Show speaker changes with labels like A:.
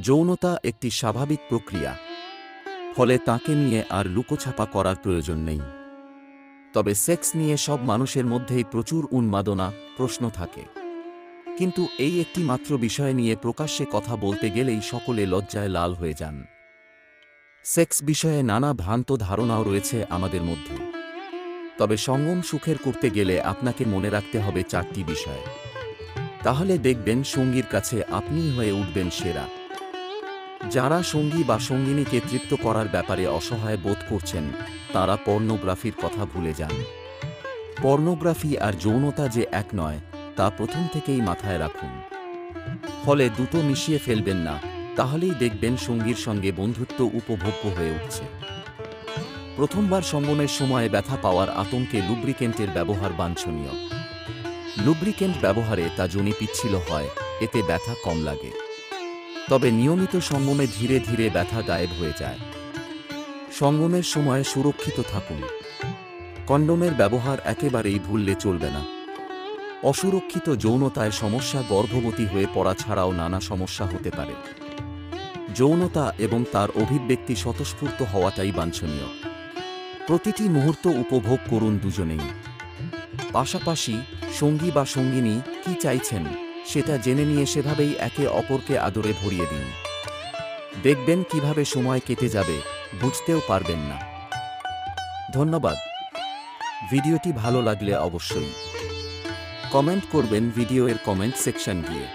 A: যৌনতা একটি স্বাভাবিক প্রক্রিয়া, ফলে তাকে নিয়ে আর লুকোছাপা করার প্রয়োজন নেই। তবে সেক্স নিয়ে সব মানুষের মধ্যেই প্রচুর উন্মাদনা, প্রশ্ন থাকে। কিন্তু এই একটি মাত্র বিষয় নিয়ে প্রকাশ্যে কথা বলতে গেলেই সকলে লজ্জায় লাল হয়ে যান। সেক্স বিষয়ে নানা ভ্রান্ত ধারণাও রয়েছে আমাদের মধ্যে। তবে সঙ্গম সুখের করতে গেলে আপনাকে মনে রাখতে হবে 4টি বিষয়। তাহলে দেখবেন সঙ্গীর কাছে আপনিই হয়ে উঠবেন সেরা। যারা সঙ্গী বা সঙ্গিনীকে তৃপ্ত করার ব্যাপারে অসহায় বোধ করছেন, তারা পর্নোগ্রাফির কথা ভুলে যান। পর্নোগ্রাফি আর যৌনতা যে এক নয়, তা প্রথম থেকেই মাথায় রাখুন। ফলে দুটো মিশিয়ে ফেলবেন না, তাহলেই দেখবেন সঙ্গীর সঙ্গে বন্ধুত্ব উপভোগ্য হয়ে উঠছে। প্রথমবার সঙ্গমের সময় ব্যথা পাওয়ার আতঙ্কে লুব্রিকেন্টের ব্যবহার বাঞ্ছনীয়। লুব্রিকেন্ট ব্যবহারে তা যোনি পিচ্ছিল হয়, এতে ব্যথা কম লাগে। তবে নিয়মিত সঙ্গমে ধীরে ধীরে ব্যথা গায়েব হয়ে যায়। সঙ্গমের সময় সুরক্ষিত থাকুন। কন্ডোমের ব্যবহার একেবারেই ভুললে চলবে না। অসুরক্ষিত যৌনতায় সমস্যা গর্ভবতী হয়ে পড়া ছাড়াও নানা সমস্যা হতে পারে। যৌনতা এবং তার অভিব্যক্তি স্বতঃস্ফূর্ত হওয়াটাই বাঞ্ছনীয়। প্রতিটি মুহূর্ত উপভোগ করুন দুজনেই। পাশাপাশি সঙ্গী বা সঙ্গিনী কি চাইছেন সেটা জেনে নিয়ে সেভাবেই একে অপরকে আদরে ভরিয়ে দিন। দেখবেন কিভাবে সময় কেটে যাবে, বুঝতেও পারবেন না। ধন্যবাদ। ভিডিওটি ভালো লাগলে অবশ্যই কমেন্ট করবেন ভিডিওর কমেন্ট সেকশন গিয়ে।